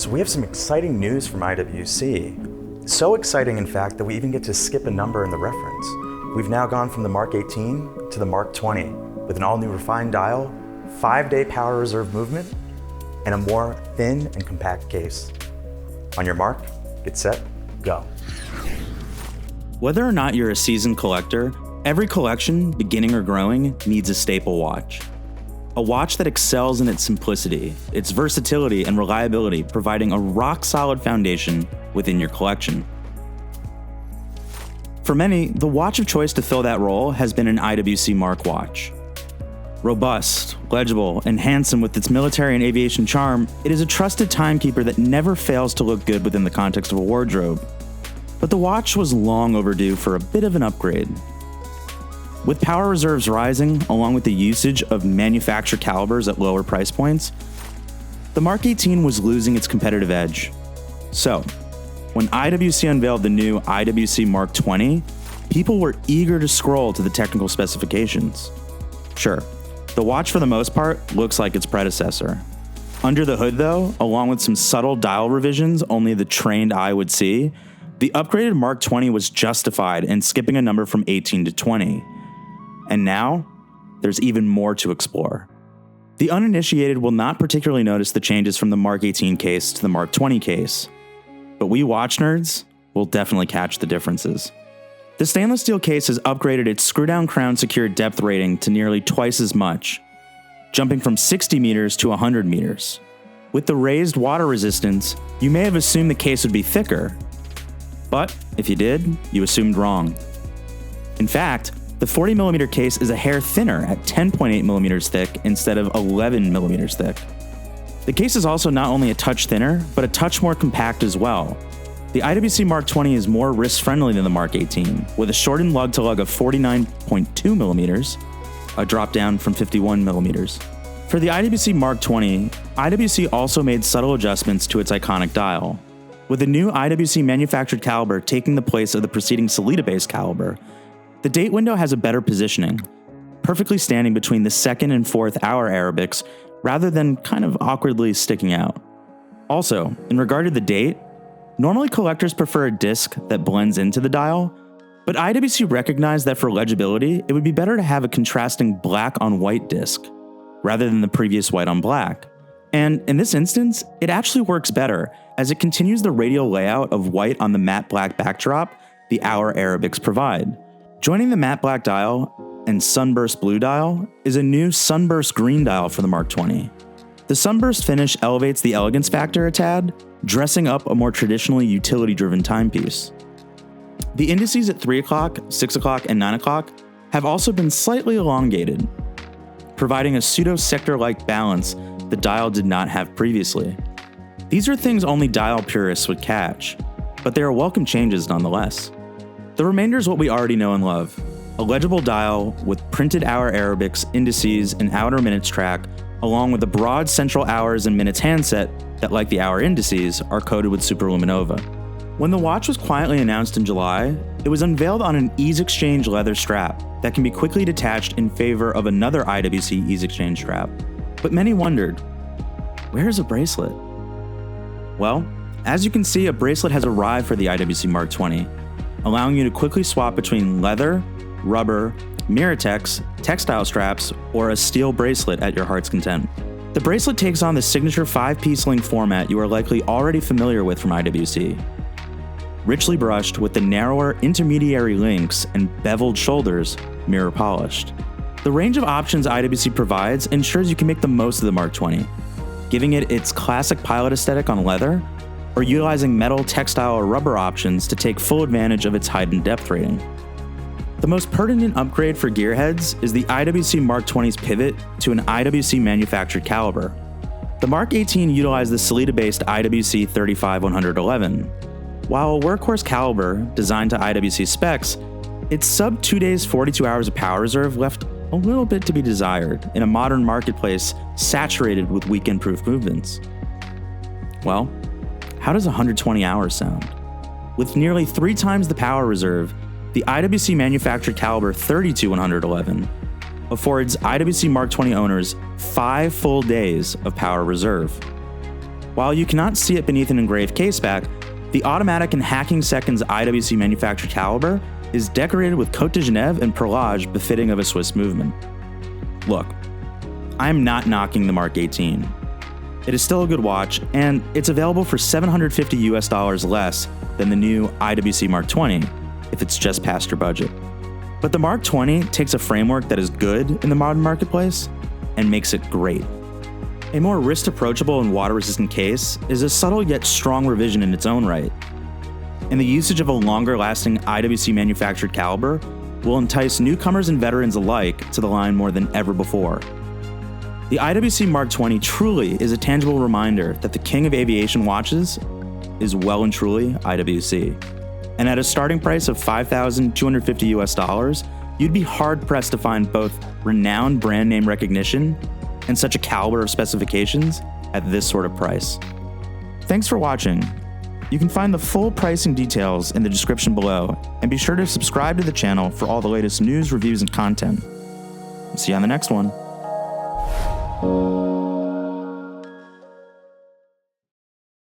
So we have some exciting news from IWC. So exciting, in fact, that we even get to skip a number in the reference. We've now gone from the Mark XVIII to the Mark XX with an all-new refined dial, 5-day power reserve movement, and a more thin and compact case. On your mark, get set, go. Whether or not you're a seasoned collector, every collection, beginning or growing, needs a staple watch. A watch that excels in its simplicity, its versatility and reliability, providing a rock-solid foundation within your collection. For many, the watch of choice to fill that role has been an IWC Mark watch. Robust, legible, and handsome with its military and aviation charm, it is a trusted timekeeper that never fails to look good within the context of a wardrobe. But the watch was long overdue for a bit of an upgrade. With power reserves rising, along with the usage of manufactured calibres at lower price points, the Mark XVIII was losing its competitive edge. So, when IWC unveiled the new IWC Mark XX, people were eager to scroll to the technical specifications. Sure, the watch for the most part looks like its predecessor. Under the hood though, along with some subtle dial revisions only the trained eye would see, the upgraded Mark XX was justified in skipping a number from 18 to 20. And now, there's even more to explore. The uninitiated will not particularly notice the changes from the Mark XVIII case to the Mark XX case, but we watch nerds will definitely catch the differences. The stainless steel case has upgraded its screw-down crown secured depth rating to nearly twice as much, jumping from 60 meters to 100 meters. With the raised water resistance, you may have assumed the case would be thicker, but if you did, you assumed wrong. In fact, the 40mm case is a hair thinner at 10.8mm thick instead of 11mm thick. The case is also not only a touch thinner, but a touch more compact as well. The IWC Mark XX is more wrist-friendly than the Mark XVIII, with a shortened lug-to-lug of 49.2mm, a drop down from 51mm. For the IWC Mark XX, IWC also made subtle adjustments to its iconic dial, with the new IWC manufactured caliber taking the place of the preceding Sellita-based caliber. The date window has a better positioning, perfectly standing between the 2nd and 4th hour Arabics rather than kind of awkwardly sticking out. Also, in regard to the date, normally collectors prefer a disc that blends into the dial, but IWC recognized that for legibility, it would be better to have a contrasting black on white disc rather than the previous white on black. And in this instance, it actually works better as it continues the radial layout of white on the matte black backdrop the hour Arabics provide. Joining the matte black dial and Sunburst blue dial is a new Sunburst green dial for the Mark XX. The Sunburst finish elevates the elegance factor a tad, dressing up a more traditionally utility-driven timepiece. The indices at 3 o'clock, 6 o'clock, and 9 o'clock have also been slightly elongated, providing a pseudo-sector-like balance the dial did not have previously. These are things only dial purists would catch, but they are welcome changes nonetheless. The remainder is what we already know and love, a legible dial with printed hour Arabics, indices, and outer minutes track, along with a broad central hours and minutes handset that, like the hour indices, are coated with superluminova. When the watch was quietly announced in July, it was unveiled on an Ease Exchange leather strap that can be quickly detached in favor of another IWC Ease Exchange strap. But many wondered, where's a bracelet? Well, as you can see, a bracelet has arrived for the IWC Mark XX, allowing you to quickly swap between leather, rubber, Miratex, textile straps, or a steel bracelet at your heart's content. The bracelet takes on the signature 5-piece link format you are likely already familiar with from IWC. Richly brushed with the narrower intermediary links and beveled shoulders mirror polished. The range of options IWC provides ensures you can make the most of the Mark XX, giving it its classic pilot aesthetic on leather, or utilizing metal, textile, or rubber options to take full advantage of its height and depth rating. The most pertinent upgrade for gearheads is the IWC Mark XX's pivot to an IWC manufactured caliber. The Mark XVIII utilized the Sellita-based IWC 35-111. While a workhorse caliber designed to IWC specs, its sub 2 days 42 hours of power reserve left a little bit to be desired in a modern marketplace saturated with weekend-proof movements. Well, how does 120 hours sound? With nearly 3 times the power reserve, the IWC manufactured caliber 32-111 affords IWC Mark XX owners 5 full days of power reserve. While you cannot see it beneath an engraved caseback, the automatic and hacking seconds IWC manufactured caliber is decorated with Côte de Genève and perlage befitting of a Swiss movement. Look, I'm not knocking the Mark XVIII. It is still a good watch, and it's available for $750 less than the new IWC Mark XX if it's just past your budget. But the Mark XX takes a framework that is good in the modern marketplace and makes it great. A more wrist-approachable and water-resistant case is a subtle yet strong revision in its own right, and the usage of a longer-lasting IWC manufactured caliber will entice newcomers and veterans alike to the line more than ever before. The IWC Mark XX truly is a tangible reminder that the king of aviation watches is well and truly IWC. And at a starting price of $5,250, you'd be hard-pressed to find both renowned brand name recognition and such a caliber of specifications at this sort of price. Thanks for watching. You can find the full pricing details in the description below, and be sure to subscribe to the channel for all the latest news, reviews, and content. See you on the next one.